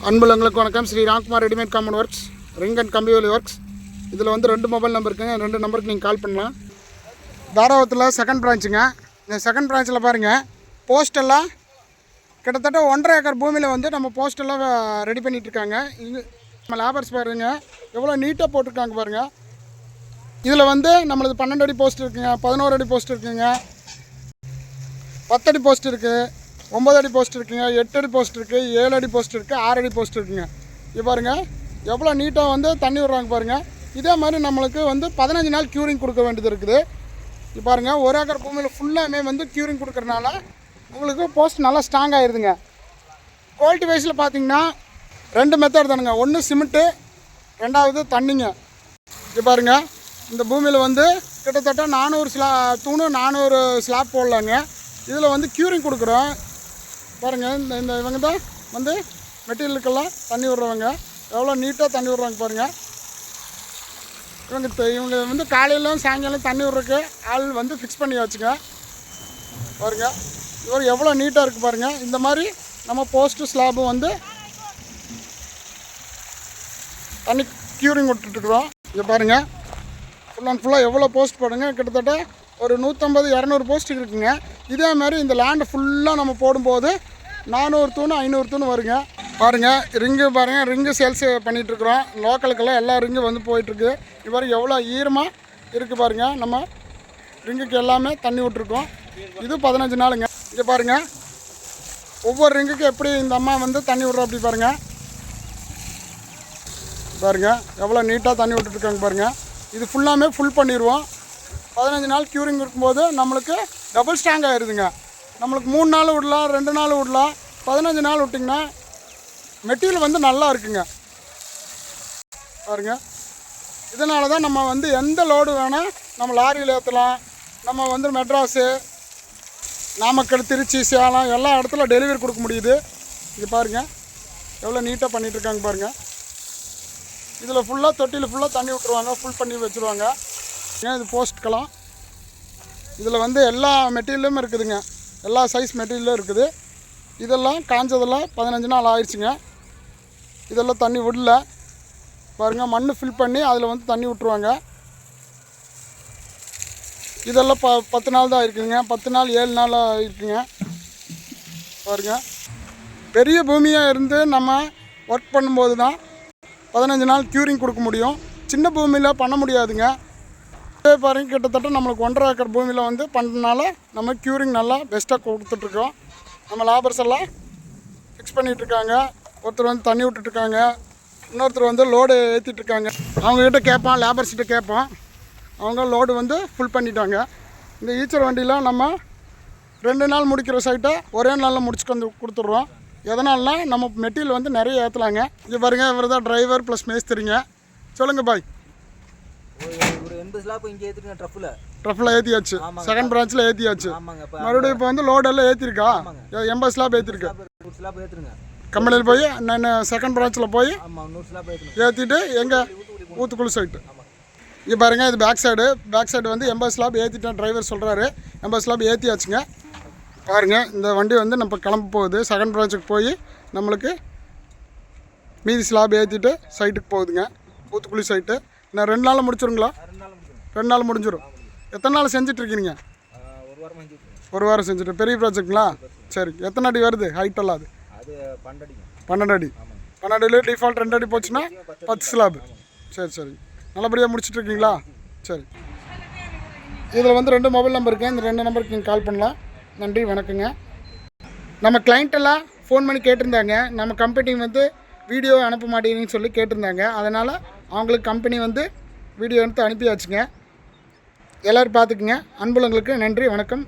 அன்புள்ளங்களுக்கு வணக்கம். Shri Ramkumar readymade compound works, ring and கம்பிவேலி works. இதில் வந்து 2 மொபைல் நம்பர் இருக்குங்க. 2 நம்பருக்கு நீங்கள் கால் பண்ணலாம். தாராவத்தில் செகண்ட் பிரான்ச்சுங்க. இந்த செகண்ட் பிரான்ச்சில் பாருங்கள், போஸ்டெல்லாம் கிட்டத்தட்ட 1.5 ஏக்கர் பூமியில் வந்து நம்ம போஸ்டெல்லாம் ரெடி பண்ணிகிட்ருக்காங்க. இது நம்ம லேபர்ஸ் பாருங்கள் எவ்வளோ நீட்டாக போட்டிருக்காங்க பாருங்கள். இதில் வந்து நம்மளது 12 அடி போஸ்ட் இருக்குங்க, 11 அடி போஸ்ட் இருக்குங்க, 10 அடி போஸ்ட் இருக்குது, 9 அடி போஸ்ட் இருக்குங்க, 8 அடி போஸ்ட் இருக்குது, 7 அடி போஸ்ட் இருக்குது, 6 அடி போஸ்ட் இருக்குங்க. இது பாருங்கள் எவ்வளோ நீட்டாக வந்து தண்ணி விடுறாங்க பாருங்கள். இதே மாதிரி நம்மளுக்கு வந்து 15 நாள் க்யூரிங் கொடுக்க வேண்டியது இருக்குது. இப்போ பாருங்கள் 1 ஏக்கர் பூமியில் ஃபுல்லாமே வந்து க்யூரிங் கொடுக்குறதுனால உங்களுக்கு போஸ்ட் நல்லா ஸ்ட்ராங் ஆகிடுதுங்க. குவாலிட்டி வைஸில் பார்த்தீங்கன்னா 2 மெத்தட் தானுங்க. ஒன்று சிமெண்ட்டு, 2வது தண்ணிங்க. இப்போ பாருங்கள் இந்த பூமியில் வந்து கிட்டத்தட்ட 400 தூணு 400 ஸ்லாப் போடலாங்க. இதில் வந்து க்யூரிங் கொடுக்குறோம் பாருங்கள். இந்த இவங்க தான் வந்து மெட்டீரியலுக்கெல்லாம் தண்ணி விடுறவங்க, எவ்வளோ நீட்டாக தண்ணி விடுறாங்க பாருங்கள். இவங்க வந்து காலையிலும் சாயங்காலம் தண்ணி விட்றதுக்கு ஆள் வந்து ஃபிக்ஸ் பண்ணி வச்சுங்க பாருங்கள். இவர் எவ்வளோ நீட்டாக இருக்குது பாருங்கள். இந்த மாதிரி நம்ம போஸ்ட்டு ஸ்லாபும் வந்து தண்ணி க்யூரிங் விட்டுட்டுருக்குறோம். இங்கே பாருங்கள் ஃபுல் அண்ட் ஃபுல்லாக எவ்வளோ போஸ்ட் போடுங்க, கிட்டத்தட்ட ஒரு 150-200 போஸ்ட் இருக்குங்க. இதே மாதிரி இந்த லேண்டு ஃபுல்லாக நம்ம போடும்போது 400 தூணு 500 தூணு வருங்க. பாருங்கள் ரிங்கு பாருங்கள், ரிங்கு சேல்ஸ் பண்ணிகிட்ருக்குறோம். லோக்கலுக்கெல்லாம் எல்லா ரிங்கு வந்து போயிட்டுருக்கு. இது மாதிரி எவ்வளோ ஈரமாக இருக்குது பாருங்கள். நம்ம ரிங்குக்கு எல்லாமே தண்ணி விட்ருக்கோம். இது 15 நாளுங்க. இங்கே பாருங்கள் ஒவ்வொரு ரிங்குக்கு எப்படி இந்த அம்மா வந்து தண்ணி விட்றோம் அப்படி பாருங்கள். பாருங்கள் எவ்வளோ நீட்டாக தண்ணி விட்டுட்ருக்காங்க பாருங்கள். இது ஃபுல்லாமே ஃபுல் பண்ணிடுவோம். 15 நாள் க்யூரிங் இருக்கும்போது நம்மளுக்கு டபுள் ஸ்ட்ராங் ஆகிடுதுங்க. நம்மளுக்கு 3 நாள் விடலாம், 2 நாள் விடலாம். 15 நாள் விட்டிங்கன்னா மெட்டீரியல் வந்து நல்லா இருக்குங்க பாருங்கள். இதனால தான் நம்ம வந்து எந்த லோடு வேணால் நம்ம லாரியில் ஏற்றலாம். நம்ம வந்து மெட்ராஸு, நாமக்கல், திருச்சி, சேலம் எல்லா இடத்துல டெலிவரி கொடுக்க முடியுது. இது பாருங்கள் எவ்வளோ நீட்டாக பண்ணிகிட்ருக்காங்க பாருங்கள். இதில் ஃபுல்லாக தொட்டியில் ஃபுல்லாக தண்ணி விட்டுருவாங்க, ஃபுல் பண்ணி வச்சுருவாங்க. ஏன் இது போஸ்ட்கெல்லாம் இதில் வந்து எல்லா மெட்டீரியலும் இருக்குதுங்க, எல்லா சைஸ் மெட்டீரியலும் இருக்குது. இதெல்லாம் காஞ்சதெல்லாம் 15 நாள் ஆயிடுச்சுங்க. இதெல்லாம் தண்ணி விடல பாருங்கள். மண் ஃபில் பண்ணி அதில் வந்து தண்ணி விட்ருவாங்க. இதெல்லாம் 10 நாள் தான் இருக்குதுங்க. 10 நாள் 7 நாள் இருக்குங்க பாருங்கள். பெரிய பூமியாக இருந்து நம்ம ஒர்க் பண்ணும்போது தான் 15 நாள் க்யூரிங் கொடுக்க முடியும். சின்ன பூமியில் பண்ண முடியாதுங்க. பாருங்க கிட்டத்தட்ட நம்மளுக்கு 1.5 ஏக்கர் பூமியில் வந்து பண்ணுறதுனால நம்ம க்யூரிங் நல்லா பெஸ்ட்டாக கொடுத்துட்ருக்கோம். நம்ம லேபர்ஸ் எல்லாம் ஃபிக்ஸ் பண்ணிகிட்ருக்காங்க. ஒருத்தர் வந்து தண்ணி விட்டுட்ருக்காங்க, இன்னொருத்தர் வந்து லோடு ஏற்றிட்டுருக்காங்க. அவங்கக்கிட்ட கேட்போம், லேபர்ஸ்கிட்ட கேட்போம். அவங்க லோடு வந்து ஃபுல் பண்ணிட்டாங்க. இந்த ஈச்சர் வண்டியில் நம்ம 2 நாள் முடிக்கிற சைட்டை ஒரே நாளில் முடிச்சுட்டு வந்து கொடுத்துட்றோம். எதனால்னா நம்ம மெட்டீரியல் வந்து நிறைய ஏற்றலாங்க. இங்கே பாருங்கள் இவர் தான் டிரைவர் ப்ளஸ் மேஸ்திரிங்க. சொல்லுங்கள் பாய். Truffle ஏற்றியாச்சு, second பிரான்ச்சில் ஏற்றியாச்சு. மறுபடியும் இப்போ வந்து லோடெல்லாம் ஏற்றிருக்கா, 80 ஸ்லாப் ஏற்றிருக்கா. கம்பெனியில் போய் நான் செகண்ட் பிரான்ச்சில் போய் ஏற்றிட்டு எங்கள் ஊத்துக்குழி சைட்டு. இங்கே பாருங்கள் இது பேக் சைடு வந்து 80 ஸ்லாப் ஏற்றிட்டேன். டிரைவர் சொல்கிறாரு 80 ஸ்லாப் ஏற்றியாச்சுங்க. பாருங்கள் இந்த வண்டி வந்து நம்ம கிளம்ப போகுது. செகண்ட் பிரான்ச்சுக்கு போய் நம்மளுக்கு மீதி ஸ்லாப் ஏற்றிட்டு சைட்டுக்கு போகுதுங்க, ஊத்துக்குழி சைட்டு. நான் 2 நாளில் முடிச்சிருங்களா? 2 நாள் முடிஞ்சிடும். எத்தனை நாள் செஞ்சிட்ருக்கீங்க? ஒரு வாரம் செஞ்சுட்டு. பெரிய ப்ராஜெக்ட்டுங்களா? சரி. எத்தனை அடி வருது ஹைட்டெல்லாம்? அது 12 அடி. 12 அடியில் டிஃபால்ட் 2 அடி போச்சுன்னா 10 ஸ்லாப். சரி நல்லபடியாக முடிச்சிட்ருக்கீங்களா? சரி. இதில் வந்து 2 மொபைல் நம்பர் இருக்குது. இந்த 2 நம்பருக்கு நீங்கள் கால் பண்ணலாம். நன்றி, வணக்கங்க. நம்ம கிளைண்ட்டெல்லாம் ஃபோன் பண்ணி கேட்டிருந்தாங்க, நம்ம கம்பெனி வந்து வீடியோ அனுப்ப மாட்டேங்குன்னு சொல்லி கேட்டிருந்தாங்க. அதனால் அவங்களுக்கு கம்பெனி வந்து வீடியோ எடுத்து அனுப்பியாச்சுங்க. எல்லோரும் பார்த்துக்குங்க. அன்புள்ளங்களுக்கு நன்றி, வணக்கம்.